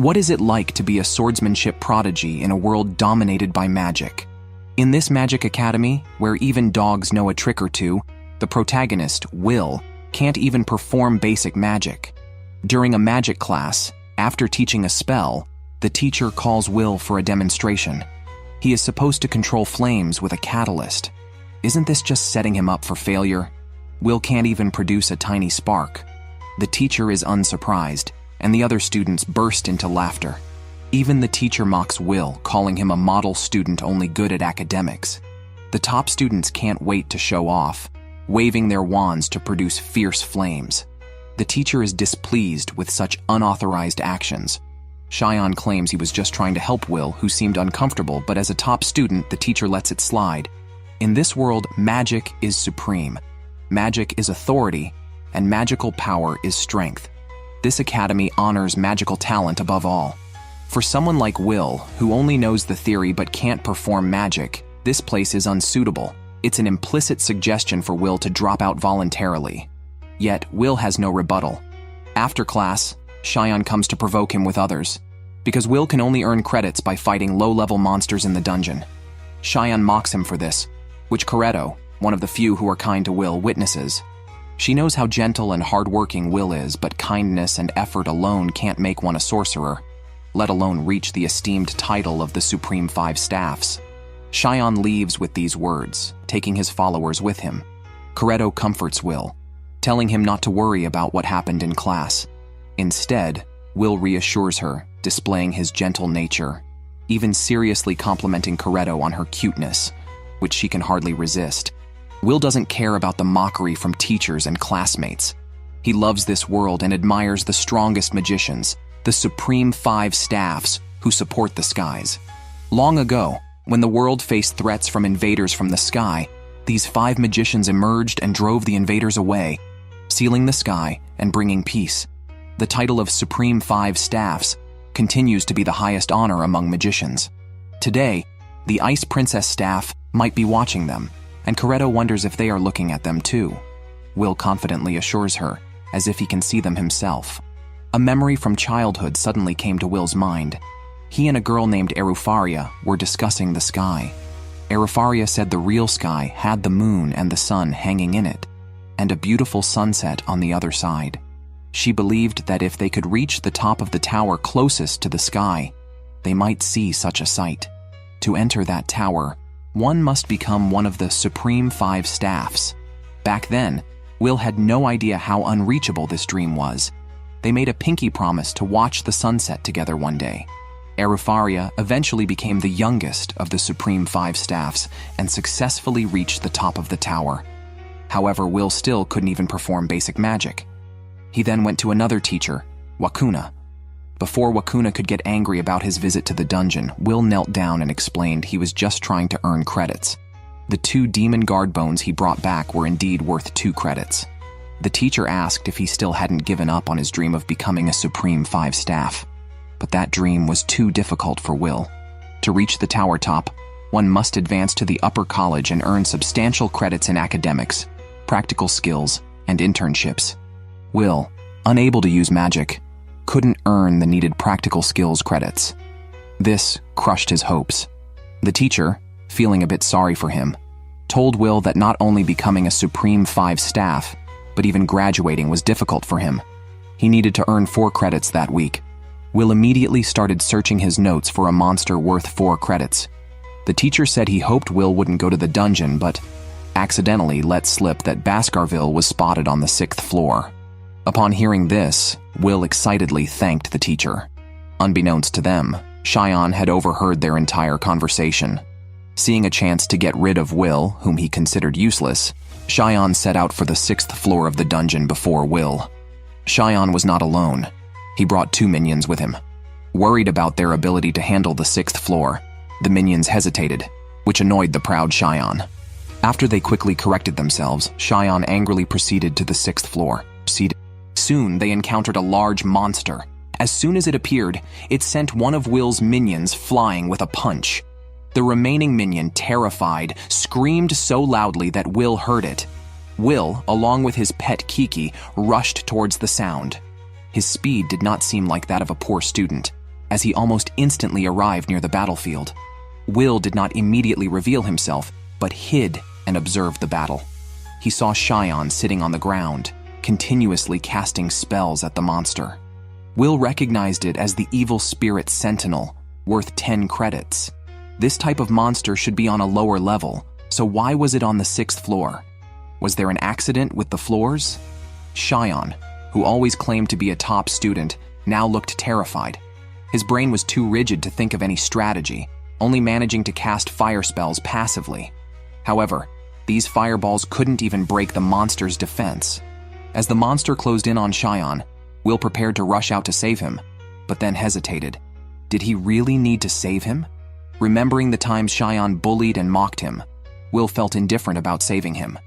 What is it like to be a swordsmanship prodigy in a world dominated by magic? In this magic academy, where even dogs know a trick or two, the protagonist, Will, can't even perform basic magic. During a magic class, after teaching a spell, the teacher calls Will for a demonstration. He is supposed to control flames with a catalyst. Isn't this just setting him up for failure? Will can't even produce a tiny spark. The teacher is unsurprised, and the other students burst into laughter. Even the teacher mocks Will, calling him a model student only good at academics. The top students can't wait to show off, waving their wands to produce fierce flames. The teacher is displeased with such unauthorized actions. Cheyenne claims he was just trying to help Will, who seemed uncomfortable, but as a top student, the teacher lets it slide. In this world, magic is supreme. Magic is authority, and magical power is strength. This academy honors magical talent above all. For someone like Will, who only knows the theory but can't perform magic, this place is unsuitable. It's an implicit suggestion for Will to drop out voluntarily. Yet, Will has no rebuttal. After class, Cheyenne comes to provoke him with others, because Will can only earn credits by fighting low-level monsters in the dungeon. Cheyenne mocks him for this, which Coretto, one of the few who are kind to Will, witnesses. She knows how gentle and hard-working Will is, but kindness and effort alone can't make one a sorcerer, let alone reach the esteemed title of the Supreme Five Staffs. Cheyenne leaves with these words, taking his followers with him. Coretto comforts Will, telling him not to worry about what happened in class. Instead, Will reassures her, displaying his gentle nature, even seriously complimenting Coretto on her cuteness, which she can hardly resist. Will doesn't care about the mockery from teachers and classmates. He loves this world and admires the strongest magicians, the Supreme Five Staffs, who support the skies. Long ago, when the world faced threats from invaders from the sky, these 5 magicians emerged and drove the invaders away, sealing the sky and bringing peace. The title of Supreme Five Staffs continues to be the highest honor among magicians. Today, the Ice Princess staff might be watching them, and Coretto wonders if they are looking at them too. Will confidently assures her, as if he can see them himself. A memory from childhood suddenly came to Will's mind. He and a girl named Wistoria were discussing the sky. Wistoria said the real sky had the moon and the sun hanging in it, and a beautiful sunset on the other side. She believed that if they could reach the top of the tower closest to the sky, they might see such a sight. To enter that tower, one must become one of the Supreme Five Staffs. Back then, Will had no idea how unreachable this dream was. They made a pinky promise to watch the sunset together one day. Wistoria eventually became the youngest of the Supreme Five Staffs and successfully reached the top of the tower. However, Will still couldn't even perform basic magic. He then went to another teacher, Wakuna. Before Wakuna could get angry about his visit to the dungeon, Will knelt down and explained he was just trying to earn credits. The 2 demon guard bones he brought back were indeed worth 2 credits. The teacher asked if he still hadn't given up on his dream of becoming a Supreme Five Staff. But that dream was too difficult for Will. To reach the tower top, one must advance to the upper college and earn substantial credits in academics, practical skills, and internships. Will, unable to use magic, couldn't earn the needed practical skills credits. This crushed his hopes. The teacher, feeling a bit sorry for him, told Will that not only becoming a Supreme Five Staff, but even graduating was difficult for him. He needed to earn 4 credits that week. Will immediately started searching his notes for a monster worth 4 credits. The teacher said he hoped Will wouldn't go to the dungeon, but accidentally let slip that Baskerville was spotted on the 6th floor. Upon hearing this, Will excitedly thanked the teacher. Unbeknownst to them, Cheyenne had overheard their entire conversation. Seeing a chance to get rid of Will, whom he considered useless, Cheyenne set out for the 6th floor of the dungeon before Will. Cheyenne was not alone. He brought 2 minions with him. Worried about their ability to handle the 6th floor, the minions hesitated, which annoyed the proud Cheyenne. After they quickly corrected themselves, Cheyenne angrily proceeded to the 6th floor. Soon they encountered a large monster. As soon as it appeared, it sent one of Will's minions flying with a punch. The remaining minion, terrified, screamed so loudly that Will heard it. Will, along with his pet Kiki, rushed towards the sound. His speed did not seem like that of a poor student. as he almost instantly arrived near the battlefield. Will did not immediately reveal himself, but hid and observed the battle. He saw Cheyenne sitting on the ground, continuously casting spells at the monster. Will recognized it as the evil spirit Sentinel, worth 10 credits. This type of monster should be on a lower level, so why was it on the 6th floor? Was there an accident with the floors? Cheyenne, who always claimed to be a top student, now looked terrified. His brain was too rigid to think of any strategy, only managing to cast fire spells passively. However, these fireballs couldn't even break the monster's defense. As the monster closed in on Cheyenne, Will prepared to rush out to save him, but then hesitated. Did he really need to save him? Remembering the times Cheyenne bullied and mocked him, Will felt indifferent about saving him.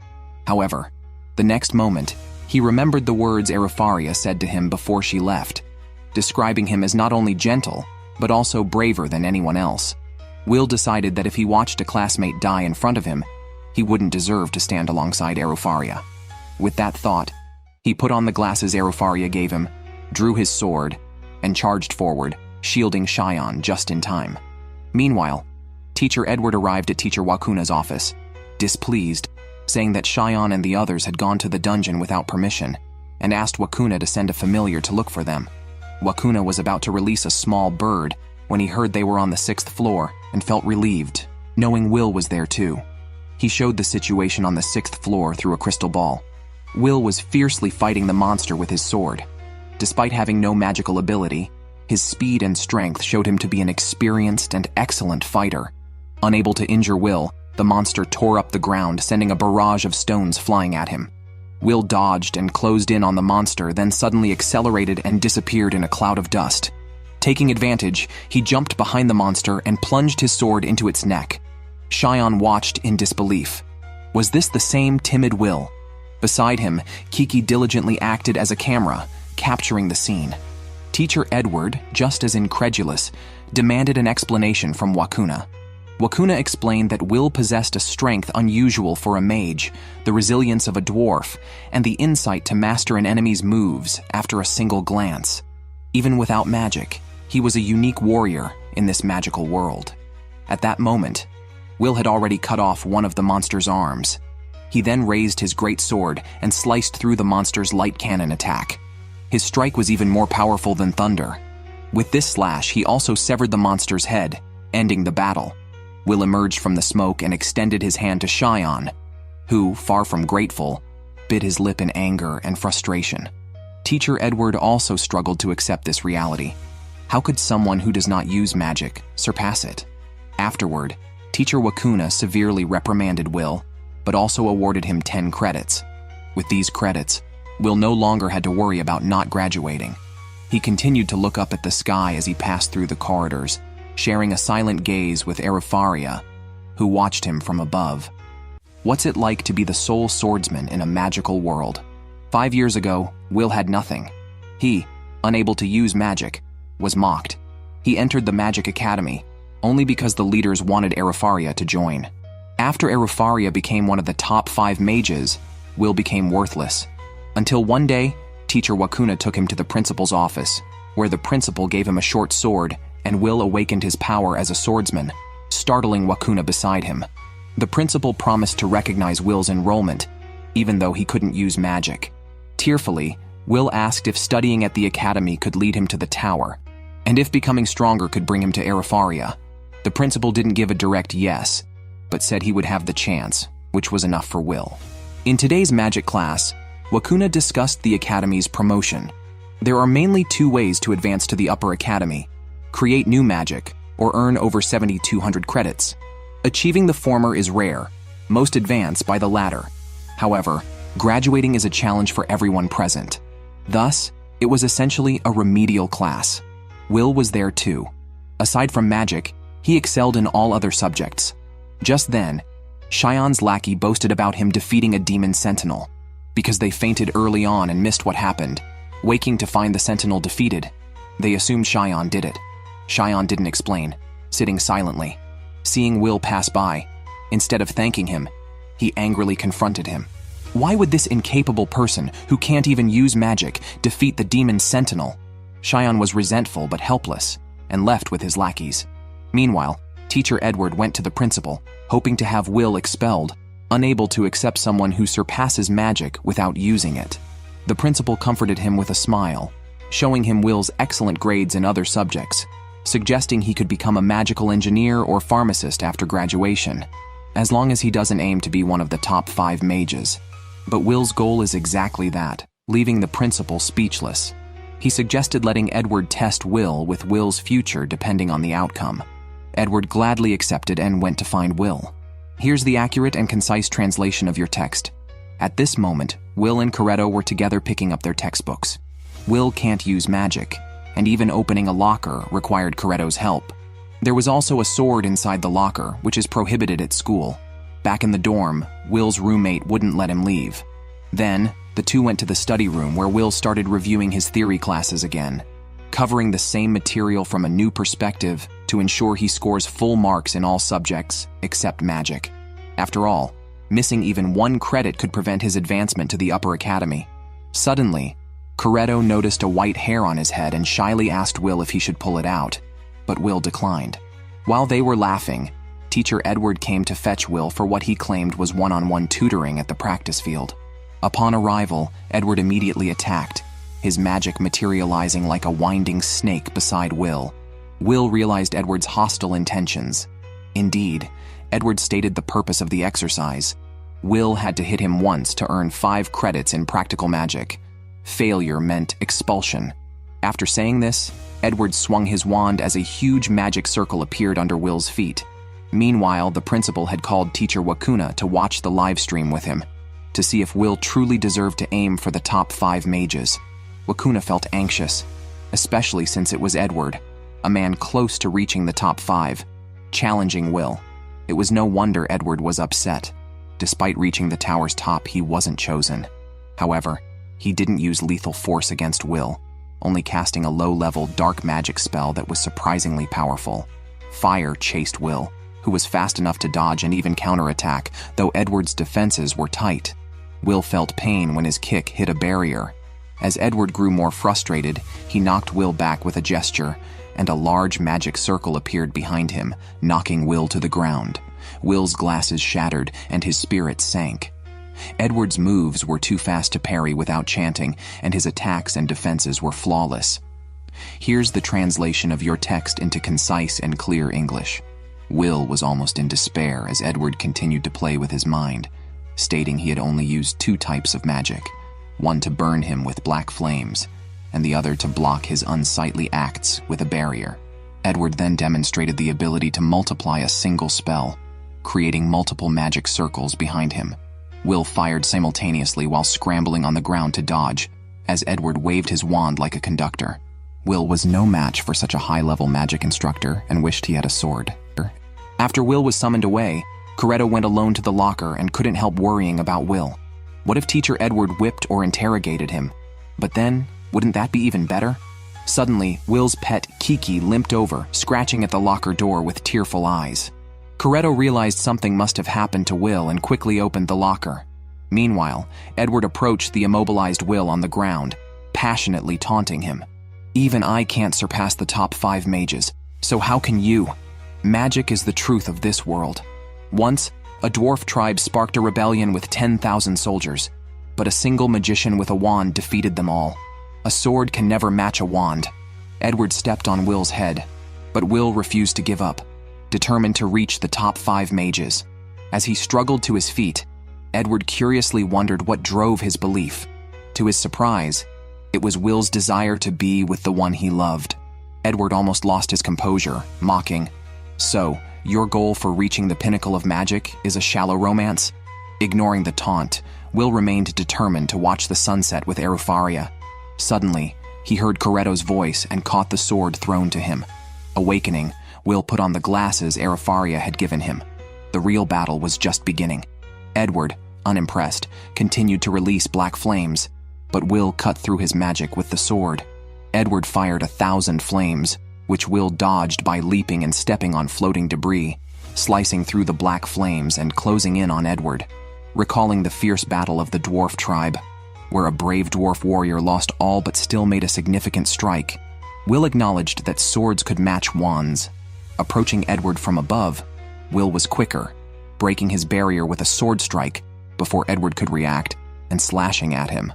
However, the next moment, he remembered the words Erifaria said to him before she left, describing him as not only gentle, but also braver than anyone else. Will decided that if he watched a classmate die in front of him, he wouldn't deserve to stand alongside Erifaria. With that thought, he put on the glasses Erifaria gave him, drew his sword, and charged forward, shielding Cheyenne just in time. Meanwhile, Teacher Edward arrived at Teacher Wakuna's office, displeased, saying that Cheyenne and the others had gone to the dungeon without permission, and asked Wakuna to send a familiar to look for them. Wakuna was about to release a small bird when he heard they were on the 6th floor and felt relieved, knowing Will was there too. He showed the situation on the 6th floor through a crystal ball. Will was fiercely fighting the monster with his sword. Despite having no magical ability, his speed and strength showed him to be an experienced and excellent fighter. Unable to injure Will, the monster tore up the ground, sending a barrage of stones flying at him. Will dodged and closed in on the monster, then suddenly accelerated and disappeared in a cloud of dust. Taking advantage, he jumped behind the monster and plunged his sword into its neck. Cheyenne watched in disbelief. Was this the same timid Will? Beside him, Kiki diligently acted as a camera, capturing the scene. Teacher Edward, just as incredulous, demanded an explanation from Wakuna. Wakuna explained that Will possessed a strength unusual for a mage, the resilience of a dwarf, and the insight to master an enemy's moves after a single glance. Even without magic, he was a unique warrior in this magical world. At that moment, Will had already cut off one of the monster's arms. He then raised his great sword and sliced through the monster's light cannon attack. His strike was even more powerful than thunder. With this slash, he also severed the monster's head, ending the battle. Will emerged from the smoke and extended his hand to Cheyenne, who, far from grateful, bit his lip in anger and frustration. Teacher Edward also struggled to accept this reality. How could someone who does not use magic surpass it? Afterward, Teacher Wakuna severely reprimanded Will, but also awarded him 10 credits. With these credits, Will no longer had to worry about not graduating. He continued to look up at the sky as he passed through the corridors, sharing a silent gaze with Erifaria, who watched him from above. What's it like to be the sole swordsman in a magical world? 5 years ago, Will had nothing. He, unable to use magic, was mocked. He entered the Magic Academy, only because the leaders wanted Erifaria to join. After Erifaria became one of the top 5 mages, Will became worthless. Until one day, Teacher Wakuna took him to the principal's office, where the principal gave him a short sword, and Will awakened his power as a swordsman, startling Wakuna beside him. The principal promised to recognize Will's enrollment, even though he couldn't use magic. Tearfully, Will asked if studying at the academy could lead him to the tower, and if becoming stronger could bring him to Erifaria. The principal didn't give a direct yes, but said he would have the chance, which was enough for Will. In today's magic class, Wakuna discussed the academy's promotion. There are mainly 2 ways to advance to the upper academy: create new magic, or earn over 7,200 credits. Achieving the former is rare, most advance by the latter. However, graduating is a challenge for everyone present. Thus, it was essentially a remedial class. Will was there too. Aside from magic, he excelled in all other subjects. Just then, Cheyenne's lackey boasted about him defeating a demon sentinel. Because they fainted early on and missed what happened, waking to find the sentinel defeated, they assumed Cheyenne did it. Cheyenne didn't explain, sitting silently. Seeing Will pass by, instead of thanking him, he angrily confronted him. Why would this incapable person, who can't even use magic, defeat the demon sentinel? Cheyenne was resentful but helpless, and left with his lackeys. Meanwhile, Teacher Edward went to the principal, hoping to have Will expelled, unable to accept someone who surpasses magic without using it. The principal comforted him with a smile, showing him Will's excellent grades in other subjects, suggesting he could become a magical engineer or pharmacist after graduation, as long as he doesn't aim to be one of the top 5 mages. But Will's goal is exactly that, leaving the principal speechless. He suggested letting Edward test Will with Will's future depending on the outcome. Edward gladly accepted and went to find Will. Here's the accurate and concise translation of your text. At this moment, Will and Corretto were together picking up their textbooks. Will can't use magic, and even opening a locker required Corretto's help. There was also a sword inside the locker, which is prohibited at school. Back in the dorm, Will's roommate wouldn't let him leave. Then, the two went to the study room where Will started reviewing his theory classes again, covering the same material from a new perspective to ensure he scores full marks in all subjects except magic. After all, missing even 1 credit could prevent his advancement to the upper academy. Suddenly, Corretto noticed a white hair on his head and shyly asked Will if he should pull it out, but Will declined. While they were laughing, Teacher Edward came to fetch Will for what he claimed was one-on-one tutoring at the practice field. Upon arrival, Edward immediately attacked, his magic materializing like a winding snake beside Will. Will realized Edward's hostile intentions. Indeed, Edward stated the purpose of the exercise. Will had to hit him once to earn 5 credits in practical magic. Failure meant expulsion. After saying this, Edward swung his wand as a huge magic circle appeared under Will's feet. Meanwhile, the principal had called Teacher Wakuna to watch the live stream with him, to see if Will truly deserved to aim for the top 5 mages. Wakuna felt anxious, especially since it was Edward, a man close to reaching the top 5, challenging Will. It was no wonder Edward was upset. Despite reaching the tower's top, he wasn't chosen. However, he didn't use lethal force against Will, only casting a low-level dark magic spell that was surprisingly powerful. Fire chased Will, who was fast enough to dodge and even counterattack, though Edward's defenses were tight. Will felt pain when his kick hit a barrier. As Edward grew more frustrated, he knocked Will back with a gesture, and a large magic circle appeared behind him, knocking Will to the ground. Will's glasses shattered, and his spirit sank. Edward's moves were too fast to parry without chanting, and his attacks and defenses were flawless. Here's the translation of your text into concise and clear English. Will was almost in despair as Edward continued to play with his mind, stating he had only used 2 types of magic, one to burn him with black flames, and the other to block his unsightly acts with a barrier. Edward then demonstrated the ability to multiply a single spell, creating multiple magic circles behind him. Will fired simultaneously while scrambling on the ground to dodge, as Edward waved his wand like a conductor. Will was no match for such a high-level magic instructor and wished he had a sword. After Will was summoned away, Corretto went alone to the locker and couldn't help worrying about Will. What if Teacher Edward whipped or interrogated him? But then, wouldn't that be even better? Suddenly, Will's pet Kiki limped over, scratching at the locker door with tearful eyes. Corretto realized something must have happened to Will and quickly opened the locker. Meanwhile, Edward approached the immobilized Will on the ground, passionately taunting him. Even I can't surpass the top 5 mages, so how can you? Magic is the truth of this world. Once, a dwarf tribe sparked a rebellion with 10,000 soldiers, but a single magician with a wand defeated them all. A sword can never match a wand. Edward stepped on Will's head, but Will refused to give up, determined to reach the top 5 mages. As he struggled to his feet, Edward curiously wondered what drove his belief. To his surprise, it was Will's desire to be with the one he loved. Edward almost lost his composure, mocking, "So, your goal for reaching the pinnacle of magic is a shallow romance?" Ignoring the taunt, Will remained determined to watch the sunset with Wistoria. Suddenly, he heard Corretto's voice and caught the sword thrown to him. Awakening, Will put on the glasses Wistoria had given him. The real battle was just beginning. Edward, unimpressed, continued to release black flames, but Will cut through his magic with the sword. Edward fired 1,000 flames, which Will dodged by leaping and stepping on floating debris, slicing through the black flames and closing in on Edward. Recalling the fierce battle of the dwarf tribe, where a brave dwarf warrior lost all but still made a significant strike, Will acknowledged that swords could match wands. Approaching Edward from above, Will was quicker, breaking his barrier with a sword strike before Edward could react and slashing at him.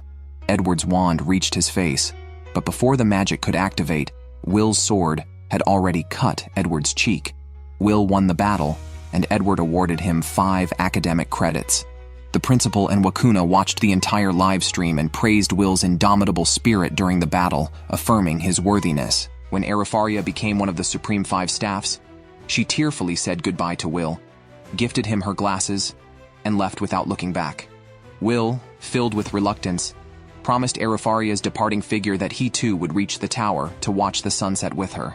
Edward's wand reached his face, but before the magic could activate, Will's sword had already cut Edward's cheek. Will won the battle, and Edward awarded him 5 academic credits. The principal and Wakuna watched the entire live stream and praised Will's indomitable spirit during the battle, affirming his worthiness. When Arifaria became one of the Supreme 5 staffs, she tearfully said goodbye to Will, gifted him her glasses, and left without looking back. Will, filled with reluctance, promised Arifaria's departing figure that he too would reach the tower to watch the sunset with her.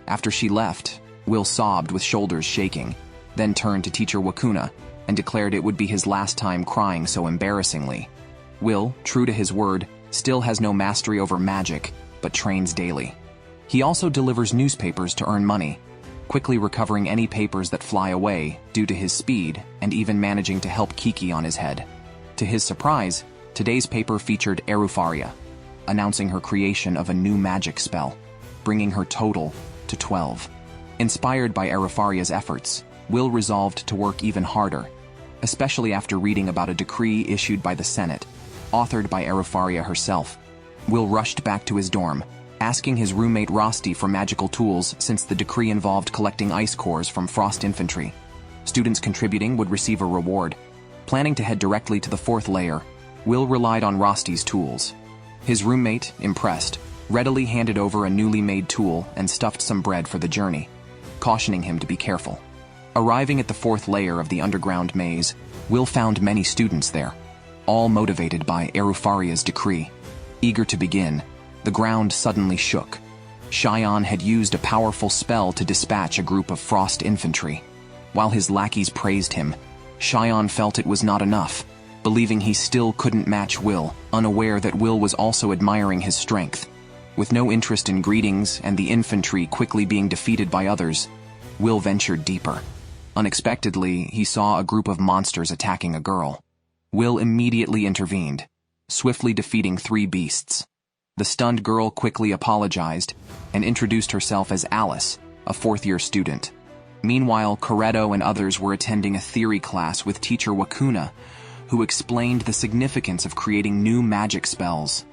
After she left, Will sobbed with shoulders shaking, then turned to teacher Wakuna and declared it would be his last time crying so embarrassingly. Will, true to his word, still has no mastery over magic, but trains daily. He also delivers newspapers to earn money, quickly recovering any papers that fly away due to his speed and even managing to help Kiki on his head. To his surprise, today's paper featured Arifaria, announcing her creation of a new magic spell, bringing her total to 12. Inspired by Arifaria's efforts, Will resolved to work even harder, especially after reading about a decree issued by the Senate, authored by Arifaria herself. Will rushed back to his dorm, asking his roommate Rosti for magical tools since the decree involved collecting ice cores from Frost Infantry. Students contributing would receive a reward. Planning to head directly to the 4th layer, Will relied on Rosti's tools. His roommate, impressed, readily handed over a newly made tool and stuffed some bread for the journey, cautioning him to be careful. Arriving at the 4th layer of the underground maze, Will found many students there, all motivated by Arifaria's decree. Eager to begin, the ground suddenly shook. Shion had used a powerful spell to dispatch a group of Frost Infantry. While his lackeys praised him, Shion felt it was not enough, believing he still couldn't match Will, unaware that Will was also admiring his strength. With no interest in greetings and the infantry quickly being defeated by others, Will ventured deeper. Unexpectedly, he saw a group of monsters attacking a girl. Will immediately intervened, swiftly defeating 3 beasts. The stunned girl quickly apologized and introduced herself as Alice, a 4th-year student. Meanwhile, Coretto and others were attending a theory class with teacher Wakuna, who explained the significance of creating new magic spells.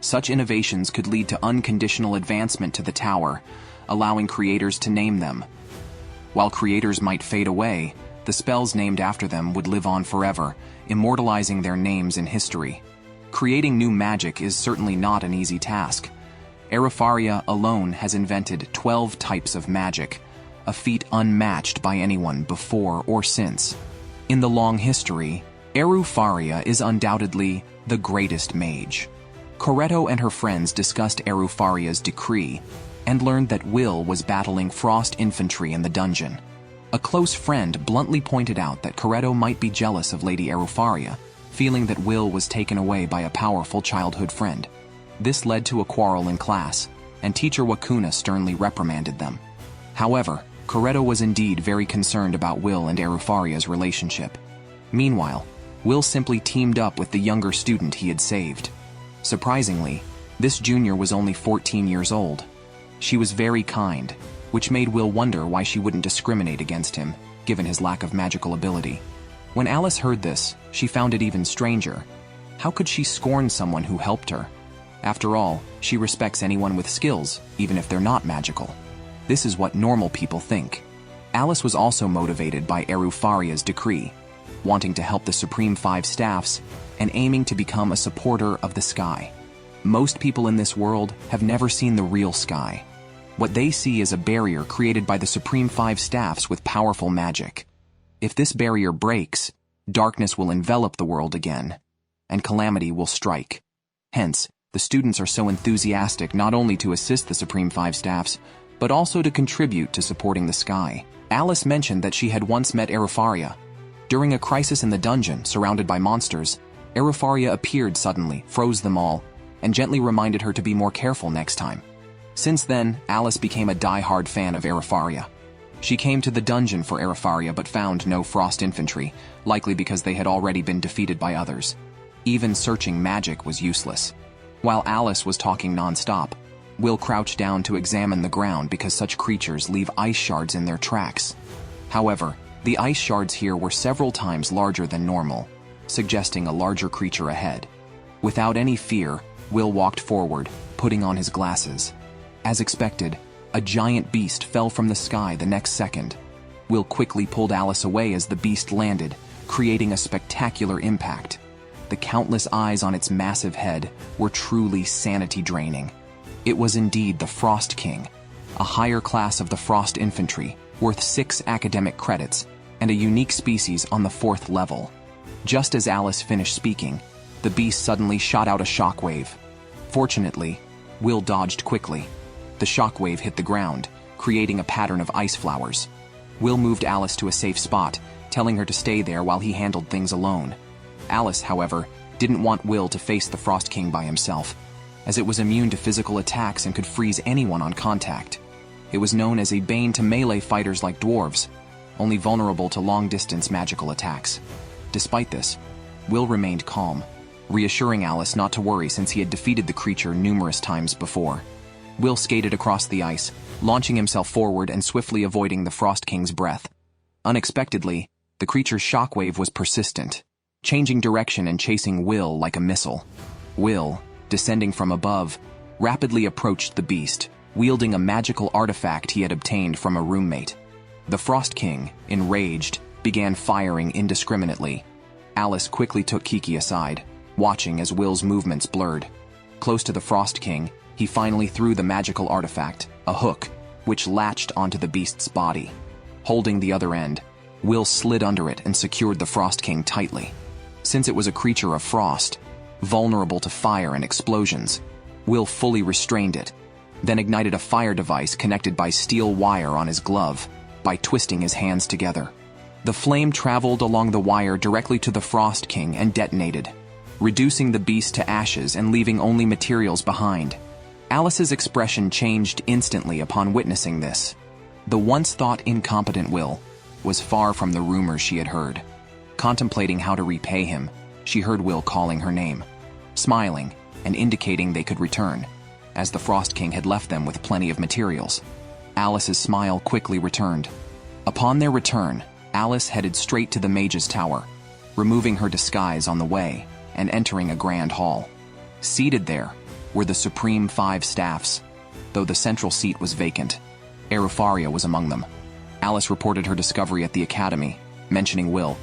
Such innovations could lead to unconditional advancement to the tower, allowing creators to name them. While creators might fade away, the spells named after them would live on forever, immortalizing their names in history. Creating new magic is certainly not an easy task. Arifaria alone has invented 12 types of magic, a feat unmatched by anyone before or since. In the long history, Arifaria is undoubtedly the greatest mage. Coretto and her friends discussed Arifaria's decree and learned that Will was battling Frost Infantry in the dungeon. A close friend bluntly pointed out that Coretto might be jealous of Lady Arifaria, feeling that Will was taken away by a powerful childhood friend. This led to a quarrel in class, and teacher Wakuna sternly reprimanded them. However, Coretto was indeed very concerned about Will and Arifaria's relationship. Meanwhile, Will simply teamed up with the younger student he had saved. Surprisingly, this junior was only 14 years old. She was very kind, which made Will wonder why she wouldn't discriminate against him, given his lack of magical ability. When Alice heard this, she found it even stranger. How could she scorn someone who helped her? After all, she respects anyone with skills, even if they're not magical. This is what normal people think. Alice was also motivated by Arifaria's decree, wanting to help the Supreme 5 staffs and aiming to become a supporter of the sky. Most people in this world have never seen the real sky. What they see is a barrier created by the Supreme 5 staffs with powerful magic. If this barrier breaks, darkness will envelop the world again, and calamity will strike. Hence, the students are so enthusiastic not only to assist the Supreme 5 staffs, but also to contribute to supporting the sky. Alice mentioned that she had once met Arifaria. During a crisis in the dungeon, surrounded by monsters, Arifaria appeared suddenly, froze them all, and gently reminded her to be more careful next time. Since then, Alice became a die-hard fan of Arifaria. She came to the dungeon for Arifaria but found no Frost Infantry, likely because they had already been defeated by others. Even searching magic was useless. While Alice was talking non-stop, Will crouched down to examine the ground because such creatures leave ice shards in their tracks. However, the ice shards here were several times larger than normal, suggesting a larger creature ahead. Without any fear, Will walked forward, putting on his glasses. As expected, a giant beast fell from the sky the next second. Will quickly pulled Alice away as the beast landed, creating a spectacular impact. The countless eyes on its massive head were truly sanity-draining. It was indeed the Frost King, a higher class of the Frost Infantry, worth 6 academic credits, and a unique species on the 4th level. Just as Alice finished speaking, the beast suddenly shot out a shockwave. Fortunately, Will dodged quickly. The shockwave hit the ground, creating a pattern of ice flowers. Will moved Alice to a safe spot, telling her to stay there while he handled things alone. Alice, however, didn't want Will to face the Frost King by himself, as it was immune to physical attacks and could freeze anyone on contact. It was known as a bane to melee fighters like dwarves, only vulnerable to long-distance magical attacks. Despite this, Will remained calm, reassuring Alice not to worry since he had defeated the creature numerous times before. Will skated across the ice, launching himself forward and swiftly avoiding the Frost King's breath. Unexpectedly, the creature's shockwave was persistent, changing direction and chasing Will like a missile. Will, descending from above, rapidly approached the beast, wielding a magical artifact he had obtained from a roommate. The Frost King, enraged, began firing indiscriminately. Alice quickly took Kiki aside, watching as Will's movements blurred. Close to the Frost King, he finally threw the magical artifact, a hook, which latched onto the beast's body. Holding the other end, Will slid under it and secured the Frost King tightly. Since it was a creature of frost, vulnerable to fire and explosions, Will fully restrained it, then ignited a fire device connected by steel wire on his glove by twisting his hands together. The flame traveled along the wire directly to the Frost King and detonated, reducing the beast to ashes and leaving only materials behind. Alice's expression changed instantly upon witnessing this. The once-thought incompetent Will was far from the rumors she had heard. Contemplating how to repay him, she heard Will calling her name, smiling and indicating they could return, as the Frost King had left them with plenty of materials. Alice's smile quickly returned. Upon their return, Alice headed straight to the Mage's Tower, removing her disguise on the way and entering a grand hall. Seated there were the Supreme 5 staffs, though the central seat was vacant. Wistoria was among them. Alice reported her discovery at the academy, mentioning Will,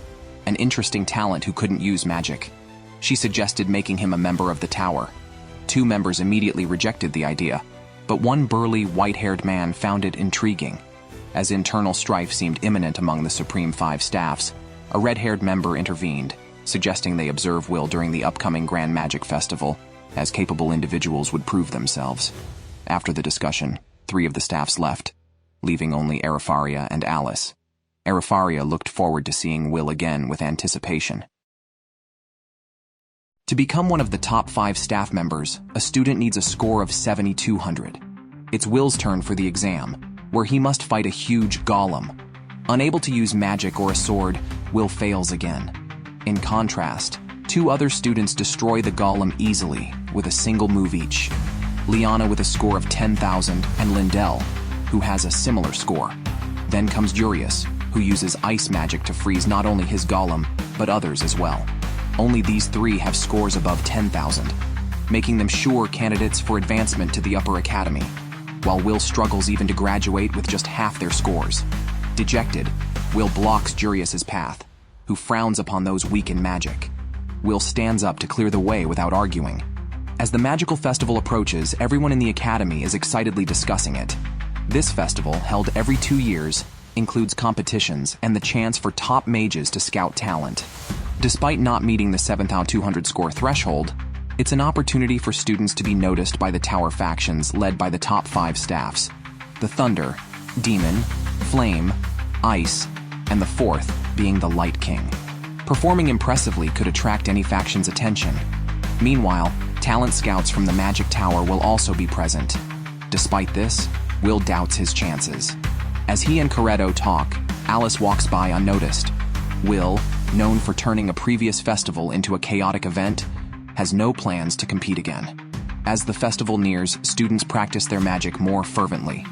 an interesting talent who couldn't use magic. She suggested making him a member of the tower. 2 members immediately rejected the idea, but one burly, white-haired man found it intriguing. As internal strife seemed imminent among the Supreme 5 staffs, a red-haired member intervened, suggesting they observe Will during the upcoming Grand Magic Festival, as capable individuals would prove themselves. After the discussion, 3 of the staffs left, leaving only Wistoria and Alice. Wistoria looked forward to seeing Will again with anticipation. To become one of the top 5 staff members, a student needs a score of 7,200. It's Will's turn for the exam, where he must fight a huge golem. Unable to use magic or a sword, Will fails again. In contrast, 2 other students destroy the golem easily, with a single move each. Liana with a score of 10,000 and Lindell, who has a similar score. Then comes Jurius, who uses ice magic to freeze not only his golem, but others as well. Only these 3 have scores above 10,000, making them sure candidates for advancement to the upper academy, while Will struggles even to graduate with just half their scores. Dejected, Will blocks Jurius's path, who frowns upon those weak in magic. Will stands up to clear the way without arguing. As the magical festival approaches, everyone in the academy is excitedly discussing it. This festival, held every 2 years, includes competitions and the chance for top mages to scout talent. Despite not meeting the 7,200 score threshold, it's an opportunity for students to be noticed by the tower factions led by the top 5 staffs: the Thunder, Demon, Flame, Ice, and the 4th being the Light King. Performing impressively could attract any faction's attention. Meanwhile, talent scouts from the Magic Tower will also be present. Despite this, Will doubts his chances. As he and Coretto talk, Alice walks by unnoticed. Will, known for turning a previous festival into a chaotic event, has no plans to compete again. As the festival nears, students practice their magic more fervently.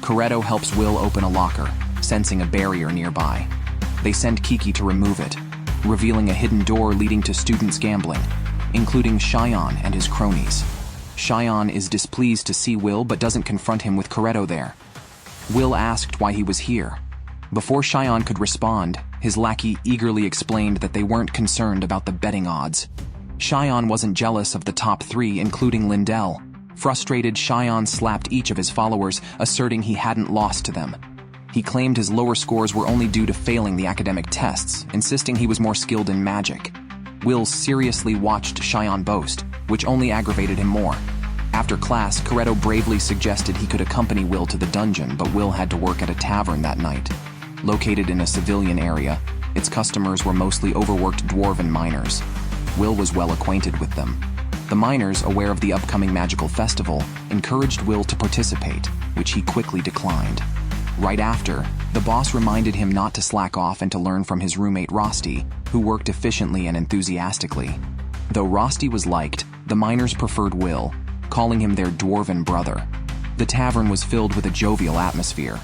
Coretto helps Will open a locker, sensing a barrier nearby. They send Kiki to remove it, revealing a hidden door leading to students gambling, including Cheyenne and his cronies. Cheyenne is displeased to see Will but doesn't confront him with Coretto there. Will asked why he was here. Before Cheyenne could respond, his lackey eagerly explained that they weren't concerned about the betting odds. Cheyenne wasn't jealous of the top 3, including Lindell. Frustrated, Cheyenne slapped each of his followers, asserting he hadn't lost to them. He claimed his lower scores were only due to failing the academic tests, insisting he was more skilled in magic. Will seriously watched Cheyenne boast, which only aggravated him more. After class, Coretto bravely suggested he could accompany Will to the dungeon, but Will had to work at a tavern that night. Located in a civilian area, its customers were mostly overworked dwarven miners. Will was well acquainted with them. The miners, aware of the upcoming magical festival, encouraged Will to participate, which he quickly declined. Right after, the boss reminded him not to slack off and to learn from his roommate Rosti, who worked efficiently and enthusiastically. Though Rosti was liked, the miners preferred Will, calling him their dwarven brother. The tavern was filled with a jovial atmosphere.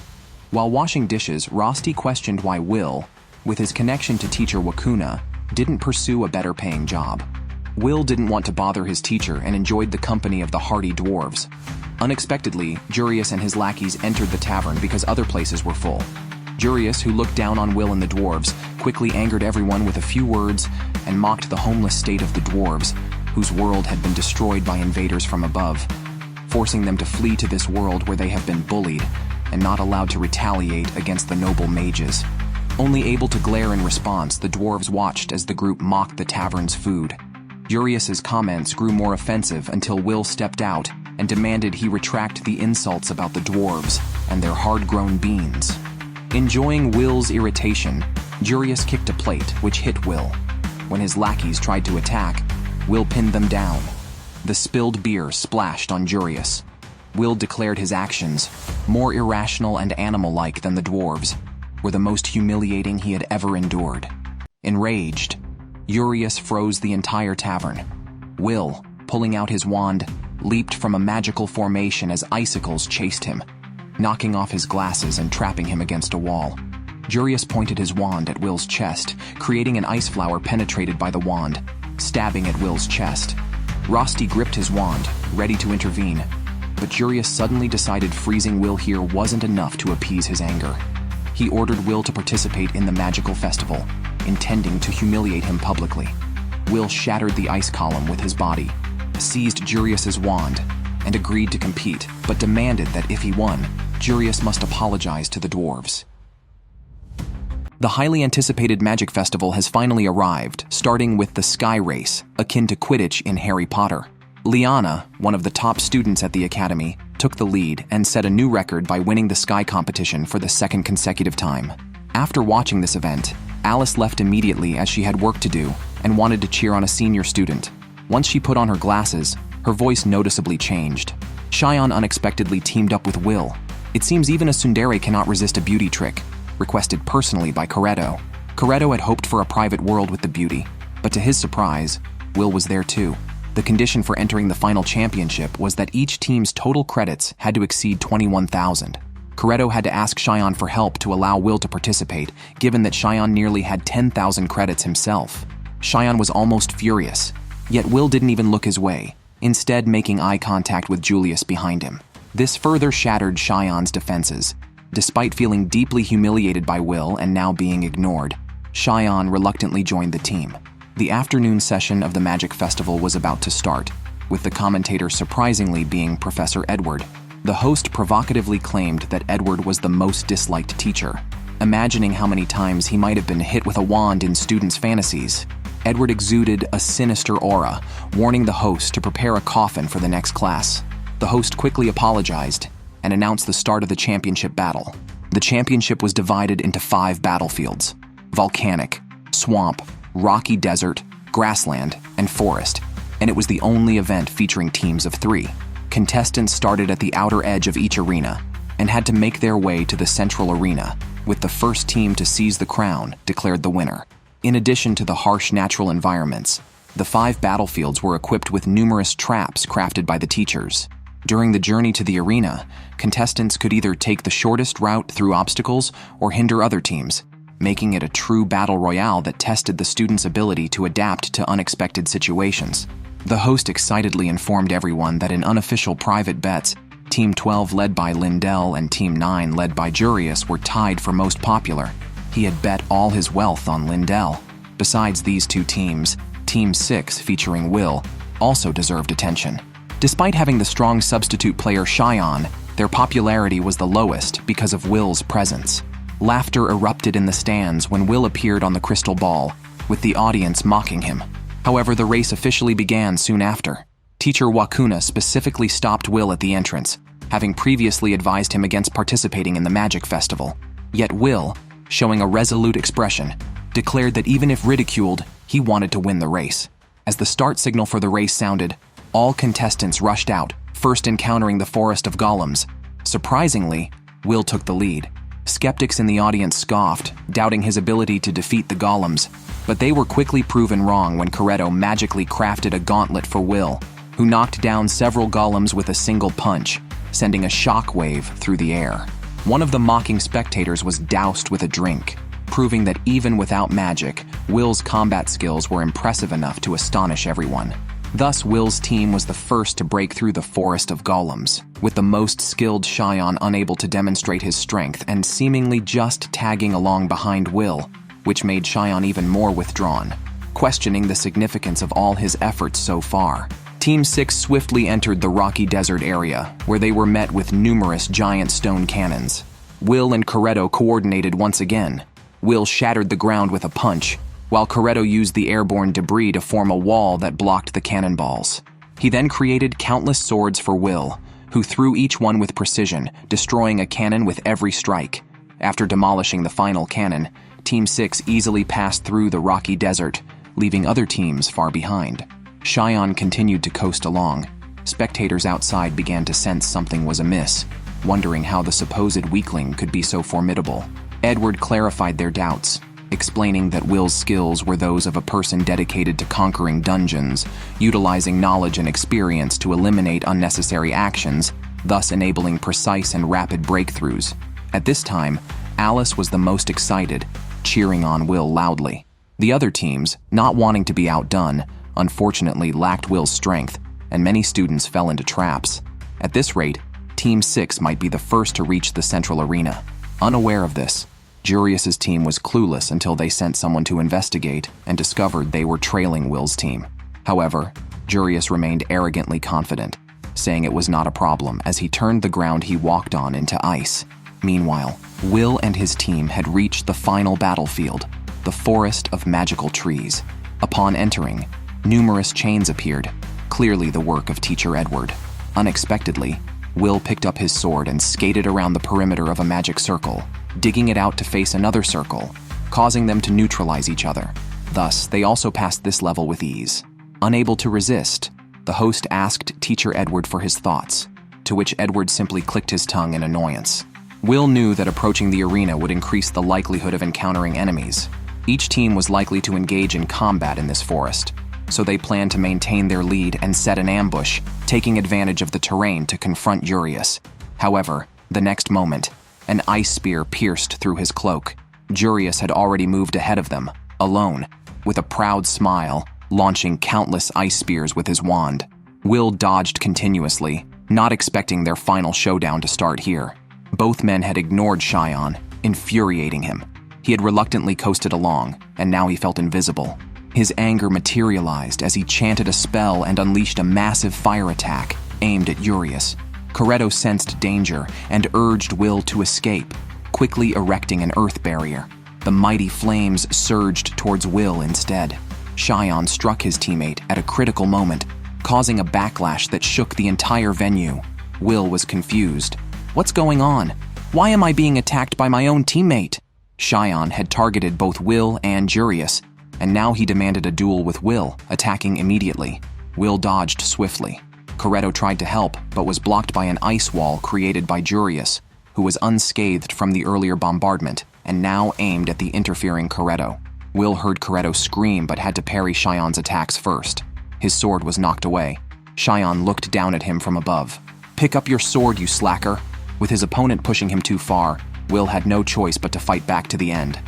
While washing dishes, Rosti questioned why Will, with his connection to teacher Wakuna, didn't pursue a better-paying job. Will didn't want to bother his teacher and enjoyed the company of the hardy dwarves. Unexpectedly, Jurius and his lackeys entered the tavern because other places were full. Jurius, who looked down on Will and the dwarves, quickly angered everyone with a few words and mocked the homeless state of the dwarves, whose world had been destroyed by invaders from above, forcing them to flee to this world where they have been bullied and not allowed to retaliate against the noble mages. Only able to glare in response, the dwarves watched as the group mocked the tavern's food. Jurius's comments grew more offensive until Will stepped out and demanded he retract the insults about the dwarves and their hard-grown beans. Enjoying Will's irritation, Jurius kicked a plate, which hit Will. When his lackeys tried to attack, Will pinned them down. The spilled beer splashed on Jurius. Will declared his actions, more irrational and animal-like than the dwarves, were the most humiliating he had ever endured. Enraged, Jurius froze the entire tavern. Will, pulling out his wand, leaped from a magical formation as icicles chased him, knocking off his glasses and trapping him against a wall. Jurius pointed his wand at Will's chest, creating an ice flower penetrated by the wand, stabbing at Will's chest. Rosti gripped his wand, ready to intervene, but Jurius suddenly decided freezing Will here wasn't enough to appease his anger. He ordered Will to participate in the magical festival, intending to humiliate him publicly. Will shattered the ice column with his body, seized Jurius's wand, and agreed to compete, but demanded that if he won, Jurius must apologize to the dwarves. The highly anticipated magic festival has finally arrived, starting with the Sky Race, akin to Quidditch in Harry Potter. Liana, one of the top students at the academy, took the lead and set a new record by winning the Sky competition for the second consecutive time. After watching this event, Alice left immediately as she had work to do and wanted to cheer on a senior student. Once she put on her glasses, her voice noticeably changed. Cheyenne unexpectedly teamed up with Will. It seems even a tsundere cannot resist a beauty trick, requested personally by Coretto. Coretto had hoped for a private world with the beauty, but to his surprise, Will was there too. The condition for entering the final championship was that each team's total credits had to exceed 21,000. Coretto had to ask Cheyenne for help to allow Will to participate, given that Cheyenne nearly had 10,000 credits himself. Cheyenne was almost furious, yet Will didn't even look his way, instead making eye contact with Julius behind him. This further shattered Cheyenne's defenses. Despite feeling deeply humiliated by Will and now being ignored, Cheyenne reluctantly joined the team. The afternoon session of the Magic Festival was about to start, with the commentator surprisingly being Professor Edward. The host provocatively claimed that Edward was the most disliked teacher, imagining how many times he might have been hit with a wand in students' fantasies. Edward exuded a sinister aura, warning the host to prepare a coffin for the next class. The host quickly apologized and announced the start of the championship battle. The championship was divided into 5 battlefields: volcanic, swamp, rocky desert, grassland, and forest, and it was the only event featuring teams of 3. Contestants started at the outer edge of each arena and had to make their way to the central arena, with the first team to seize the crown declared the winner. In addition to the harsh natural environments, The 5 battlefields were equipped with numerous traps crafted by the teachers. During the journey to the arena, contestants could either take the shortest route through obstacles or hinder other teams, making it a true battle royale that tested the students' ability to adapt to unexpected situations. The host excitedly informed everyone that in unofficial private bets, Team 12 led by Lindell and Team 9 led by Jurius were tied for most popular. He had bet all his wealth on Lindell. Besides these two teams, Team 6, featuring Will, also deserved attention. Despite having the strong substitute player Cheyenne, their popularity was the lowest because of Will's presence. Laughter erupted in the stands when Will appeared on the crystal ball, with the audience mocking him. However, the race officially began soon after. Teacher Wakuna specifically stopped Will at the entrance, having previously advised him against participating in the Magic Festival. Yet Will, showing a resolute expression, declared that even if ridiculed, he wanted to win the race. As the start signal for the race sounded, all contestants rushed out, first encountering the forest of golems. Surprisingly, Will took the lead. Skeptics in the audience scoffed, doubting his ability to defeat the golems, but they were quickly proven wrong when Corretto magically crafted a gauntlet for Will, who knocked down several golems with a single punch, sending a shockwave through the air. One of the mocking spectators was doused with a drink, proving that even without magic, Will's combat skills were impressive enough to astonish everyone. Thus, Will's team was the first to break through the forest of golems, with the most skilled Cheyenne unable to demonstrate his strength and seemingly just tagging along behind Will, which made Cheyenne even more withdrawn, questioning the significance of all his efforts so far. Team 6 swiftly entered the rocky desert area, where they were met with numerous giant stone cannons. Will and Corretto coordinated once again. Will shattered the ground with a punch, while Corretto used the airborne debris to form a wall that blocked the cannonballs. He then created countless swords for Will, who threw each one with precision, destroying a cannon with every strike. After demolishing the final cannon, Team 6 easily passed through the rocky desert, leaving other teams far behind. Cheyenne continued to coast along. Spectators outside began to sense something was amiss, wondering how the supposed weakling could be so formidable. Edward clarified their doubts, explaining that Will's skills were those of a person dedicated to conquering dungeons, utilizing knowledge and experience to eliminate unnecessary actions, thus enabling precise and rapid breakthroughs. At this time, Alice was the most excited, cheering on Will loudly. The other teams, not wanting to be outdone, unfortunately lacked Will's strength, and many students fell into traps. At this rate, Team 6 might be the first to reach the central arena. Unaware of this, Jurius's team was clueless until they sent someone to investigate and discovered they were trailing Will's team. However, Jurius remained arrogantly confident, saying it was not a problem as he turned the ground he walked on into ice. Meanwhile, Will and his team had reached the final battlefield, the Forest of Magical Trees. Upon entering, numerous chains appeared, clearly the work of Teacher Edward. Unexpectedly, Will picked up his sword and skated around the perimeter of a magic circle, digging it out to face another circle, causing them to neutralize each other. Thus, they also passed this level with ease. Unable to resist, the host asked Teacher Edward for his thoughts, to which Edward simply clicked his tongue in annoyance. Will knew that approaching the arena would increase the likelihood of encountering enemies. Each team was likely to engage in combat in this forest, so they planned to maintain their lead and set an ambush, taking advantage of the terrain to confront Jurius. However, the next moment, an ice spear pierced through his cloak. Jurius had already moved ahead of them, alone, with a proud smile, launching countless ice spears with his wand. Will dodged continuously, not expecting their final showdown to start here. Both men had ignored Cheyenne, infuriating him. He had reluctantly coasted along, and now he felt invisible. His anger materialized as he chanted a spell and unleashed a massive fire attack aimed at Jurius. Corretto sensed danger and urged Will to escape, quickly erecting an earth barrier. The mighty flames surged towards Will instead. Cheyenne struck his teammate at a critical moment, causing a backlash that shook the entire venue. Will was confused. What's going on? Why am I being attacked by my own teammate? Cheyenne had targeted both Will and Jurius, and now he demanded a duel with Will, attacking immediately. Will dodged swiftly. Corretto tried to help, but was blocked by an ice wall created by Jurius, who was unscathed from the earlier bombardment and now aimed at the interfering Corretto. Will heard Corretto scream but had to parry Cheyon's attacks first. His sword was knocked away. Cheyon looked down at him from above. "Pick up your sword, you slacker." With his opponent pushing him too far, Will had no choice but to fight back to the end.